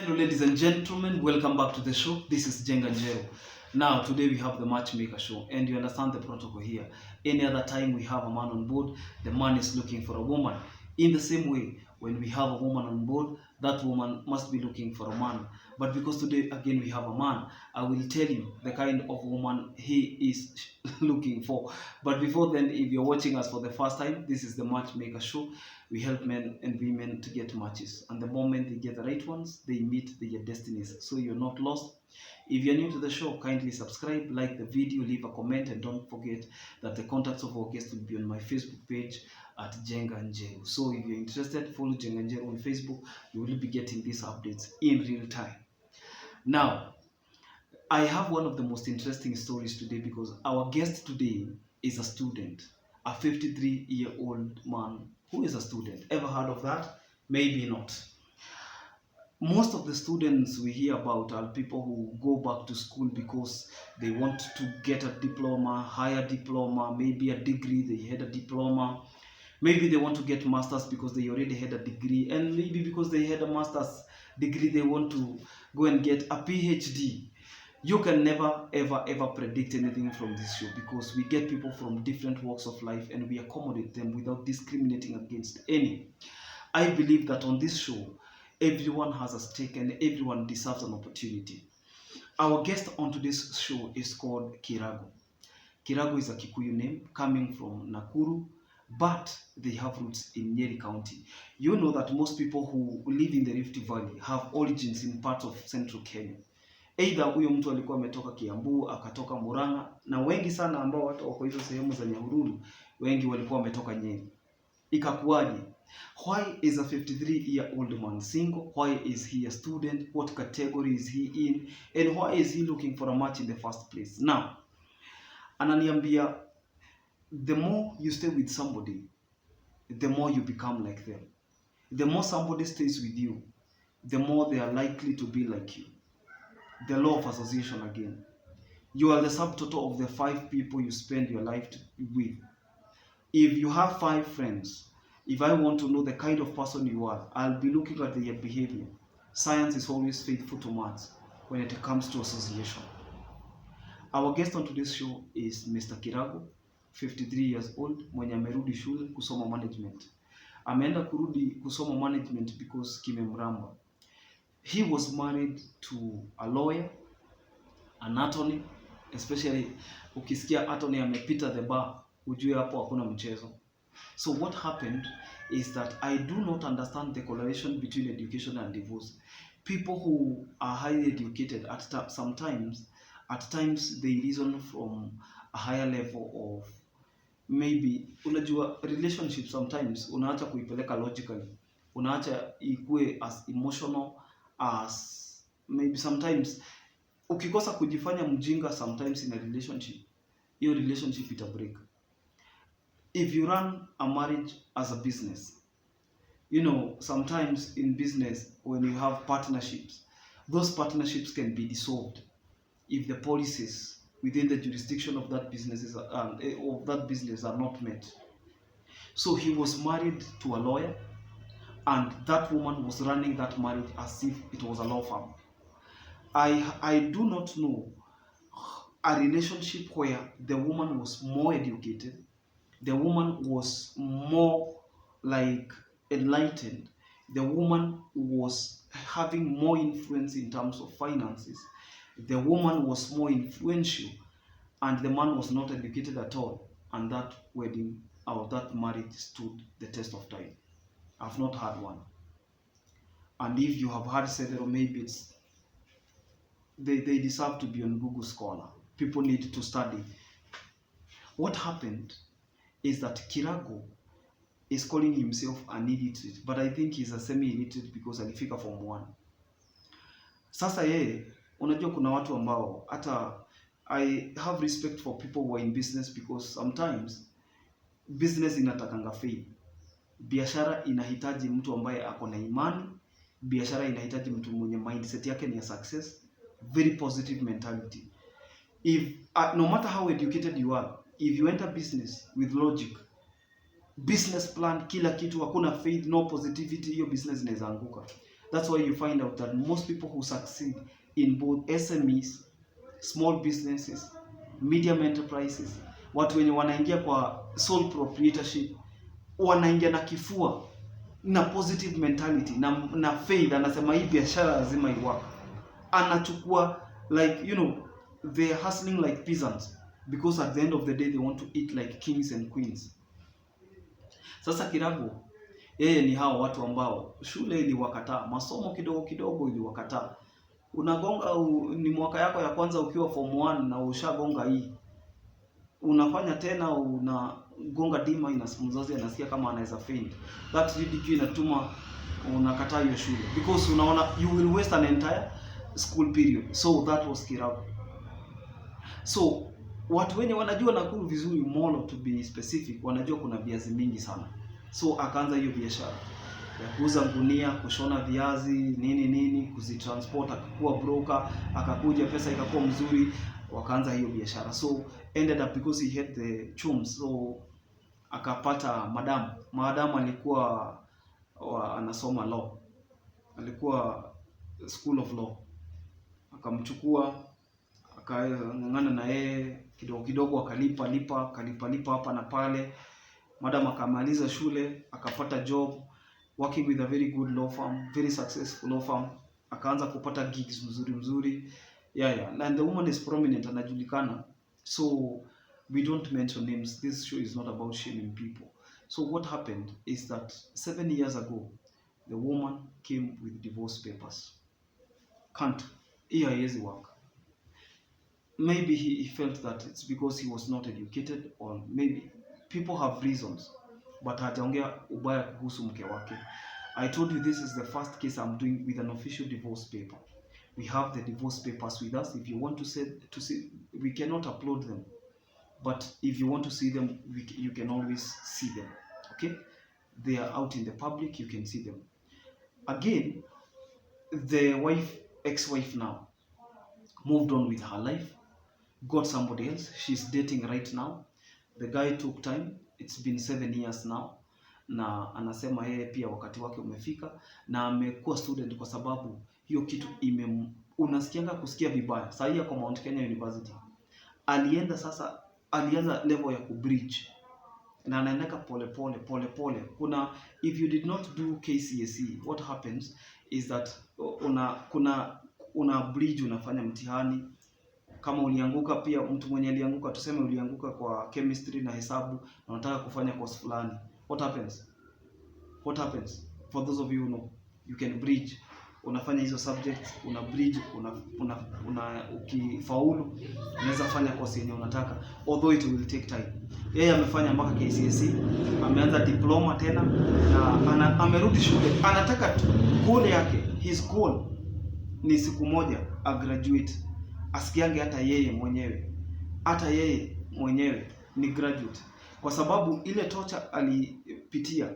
Hello ladies and gentlemen, welcome back to the show. This is Jenga Njero. Now today we have the Matchmaker show and you understand the protocol here. Any other time we have a man on board, the man is looking for a woman. In the same way, when we have a woman on board, that woman must be looking for a man. But because today again we have a man, I will tell you the kind of woman he is looking for. But before then, if you're watching us for the first time, this is the Matchmaker show. We help men and women to get matches, and the moment they get the right ones, they meet their destinies. So you're not lost. If you're new to the show, kindly subscribe, like the video, leave a comment, and don't forget that the contacts of our guests will be on my Facebook page at Jenga Njero. So if you're interested, follow Jenga Njero on Facebook. You will be getting these updates in real time. Now, I have one of the most interesting stories today because our guest today is a student, a 53-year-old man who is a student. Ever heard of that? Maybe not. Most of the students we hear about are people who go back to school because they want to get a diploma, higher diploma, maybe a degree, they had a diploma. Maybe they want to get masters because they already had a degree, and maybe because they had a master's degree, they want to go and get a PhD. You can never ever predict anything from this show because we get people from different walks of life and we accommodate them without discriminating against any. I believe that on this show, everyone has a stake and everyone deserves an opportunity. Our guest on today's show is called Kirago. Kirago is a Kikuyu name coming from Nakuru, but they have roots in Nyeri County. You know that most people who live in the Rift Valley have origins in parts of central Kenya. Either huyo mtu alikuwa ametoka Kiambu, akatoka Murang'a, na wengi sana ambao watu wako hizo sehemu za Nyahururu, wengi walikuwa wametoka Nyeri. Ikakuwaje? Why is a 53-year-old man single? Why is he a student? What category is he in? And why is he looking for a match in the first place? Now, ananiambia, the more you stay with somebody, the more you become like them. The more somebody stays with you, the more they are likely to be like you. The law of association again. You are the subtotal of the 5 people you spend your life with. If you have 5 friends, if I want to know the kind of person you are, I'll be looking at their behavior. Science is always faithful to maths when it comes to association. Our guest on today's show is Mr. Kirago, 53 years old, mwenye amerudi shule kusoma management. Ameenda kurudi kusoma management because kimemramba. He was married to a lawyer, an attorney, especially ukisikia attorney amepita the bar, ujue hapo hakuna mchezo. So what happened is that I do not understand the correlation between education and divorce. People who are highly educated at times they reason from a higher level of maybe, unajua relationship sometimes unaacha kuipeleka logically, unaacha ikue as emotional as maybe sometimes ukikosa kujifanya mjinga sometimes in a relationship, hiyo relationship ita break. If you run a marriage as a business, you know, sometimes in business when you have partnerships, those partnerships can be dissolved if the policies within the jurisdiction of that business are not met. So he was married to a lawyer, and that woman was running that marriage as if it was a law firm. I do not know a relationship where the woman was more educated, the woman was more like enlightened, the woman was having more influence in terms of finances, the woman was more influential, and the man was not educated at all, and that wedding or that marriage stood the test of time. I've not had one. And if you have had several, maybe they deserve to be on Google Scholar. People need to study. What happened is that Kirago is calling himself an illiterate, but I think he's a semi-illiterate because alifika form 1. Sasa yeye, unajua kuna watu ambao, hata I have respect for people who are in business because sometimes business inatakanga faith. Biashara inahitaji mtu ambaye ako na imani, biashara inahitaji mtu mwenye mindset yake ni ya success, very positive mentality. If no matter how educated you are, if you enter business with logic, business plan, kila kitu, hakuna faith, no positivity, hiyo business inaweza anguka. That's why you find out that most people who succeed in both SMEs, small businesses, medium enterprises, watu wenye wanaingia kwa sole proprietorship, wanaingia na kifua na positive mentality na faith. Anasema hii biashara lazima iwork. Anachukua like, you know, they're hustling like peasants because at the end of the day they want to eat like kings and queens. Sasa Kiragu yeye ni hao watu ambao shule iliwakataa, masomo kidogo kidogo iliwakataa. Unagonga ni mwaka yako ya kwanza ukiwa form 1 na ushagonga hii, unafanya tena unagonga dima, mzazi anasikia kama anaweza faint. That ridicule inatuma unakataa hiyo shule because unaona you will waste an entire school period. So that was Kiragu. So watu wenye wanajua Nakuru vizuri, Molo to be specific, wanajua kuna viazi mingi sana. So akaanza hiyo biashara ya kuuza gunia, kushona viazi nini, kuzitransport, akakuwa broker, akakuja pesa ikakuwa mzuri, wakaanza hiyo biashara. So ended up because he had the chums, so akapata madam alikuwa anasoma law, alikuwa school of law, akamchukua akang'ang'ana na yeye kidogo kidogo, akalipa hapa na pale. Madam akamaliza shule, akapata job working with a very good law firm, very successful law firm. Akaanza kupata gigs mzuri. Yeah. And the woman is prominent, anajulikana. So we don't mention names. This show is not about shaming people. So what happened is that 7 years ago, the woman came with divorce papers. Can't. Here haiwezi work. Maybe he felt that it's because he was not educated, or maybe people have reasons, but hajaongea ubaya kuhusu mke wake. I told you this is the first case I'm doing with an official divorce paper. We have the divorce papers with us. If you want to see, we cannot upload them, but if you want to see them, you can always see them. Okay, they are out in the public, you can see them. Again, the ex-wife now moved on with her life, got somebody else. She's dating right now. The guy took time. It's been 7 years now, na anasema yeye pia wakati wake umefika, na amekuwa student kwa sababu hiyo kitu unasikianga kusikia vibaya. Sasa hiyo kwa Mount Kenya University alianza level ya kubridge, na anaendeka pole. Kuna, if you did not do KCSE, what happens is that una bridge, unafanya mtihani. Kama ulianguka, pia mtu mwenye alianguka, tuseme ulianguka kwa chemistry na hesabu na unataka kufanya course fulani, what happens? For those of you who know, you can bridge. Unafanya hizo subjects, una bridge, ukifaulu unaweza fanya course yenye unataka, although it will take time. Yeye amefanya mpaka KCSE, ameanza diploma tena, na amerudi shule. Anataka goal yake, his goal ni siku moja a graduate, asikiange hata yeye mwenyewe ni graduate, kwa sababu ile torture alipitia.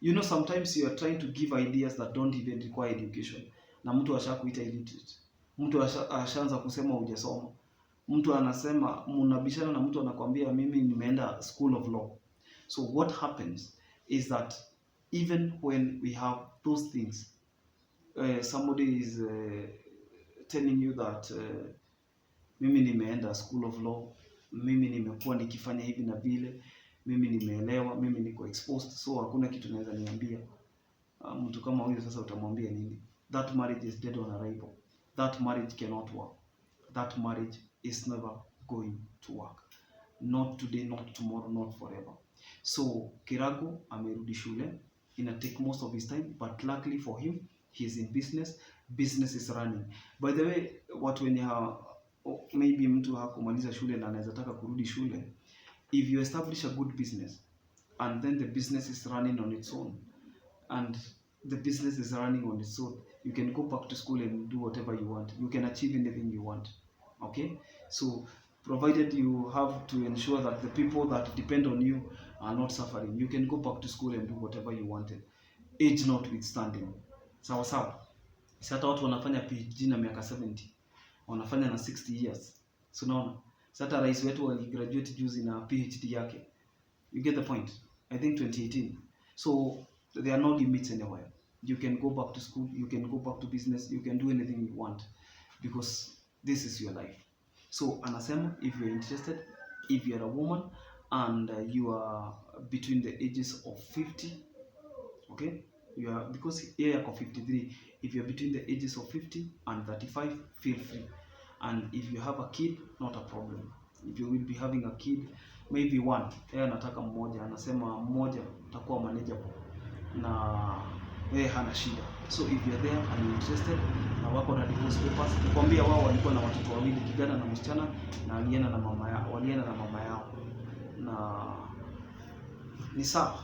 You know, sometimes you are trying to give ideas that don't even require education, na mtu ashakuita illiterate, mtu ashaanza kusema hujasoma, mtu anasema, mnabishana na mtu anakuambia mimi nimeenda school of law. So what happens is that even when we have those things, somebody is telling you that mimi nimeenda school of law, mimi nimekuwa nikifanya hivi na vile, mimi nimeelewa, mimi niko exposed, so hakuna kitu naweza niambia. Mtu kama huyo sasa utamwambia nini? That marriage is dead on arrival. That marriage cannot work. That marriage is never going to work. Not today, not tomorrow, not forever. So Kiragu amerudi shule. Ina take most of his time, but luckily for him, he is in business. Business is running. By the way, watu wenye maybe mtu hakumaliza shule na anaweza taka kurudi shule, if you establish a good business and then the business is running on its own, you can go back to school and do whatever you want. You can achieve anything you want. Okay, so provided you have to ensure that the people that depend on you are not suffering, you can go back to school and do whatever you wanted, age notwithstanding. Sawa. Sasa watu wanafanya PhD na miaka 70, wanafanya na 60 years. So unaona, sasa rais wetu aligraduate juzi na PhD yake. You get the point? I think 2018. So there are no limits anywhere. You can go back to school, you can go back to business, you can do anything you want because this is your life. So anasema if you're interested, if you're a woman and you are between the ages of 50, okay, you are, because yeye yako 53, if you're between the ages of 50 and 35, feel free. And if you have a kid, not a problem. If you will be having a kid, maybe one, yeye anataka mmoja, anasema mmoja utakuwa manageable na yeye hana shida. So if you're there and you're interested na wako na divorce papers, nikwambia wao walikuwa na watoto wawili, kijana na msichana, na walienda na mama yao, na ni sawa.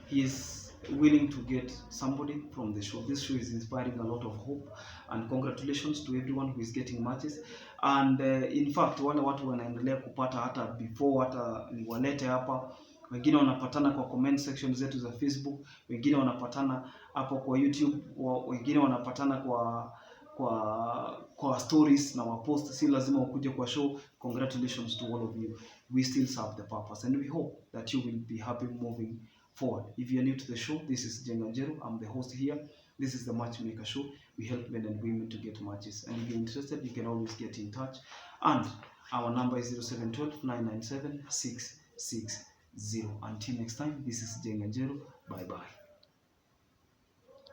He is willing to get somebody from the show. This show is inspiring a lot of hope, and congratulations to everyone who is getting matches. And in fact wale watu wanaendelea kupata hata before hata niwalete hapa, wengine wanapatana kwa comment section zetu za Facebook, wengine wanapatana hapo kwa YouTube, wengine wanapatana kwa stories na wapost. Si lazima ukuje kwa show. Congratulations to all of you. We still serve the purpose and we hope that you will be happy moving forward. If you are new to the show, this is Jenga Njeru. I'm the host here. This is the Matchmaker Show. We help men and women to get matches. And if you're interested, you can always get in touch. And our number is 0712 997 660. Until next time, this is Jenga Njeru. Bye bye.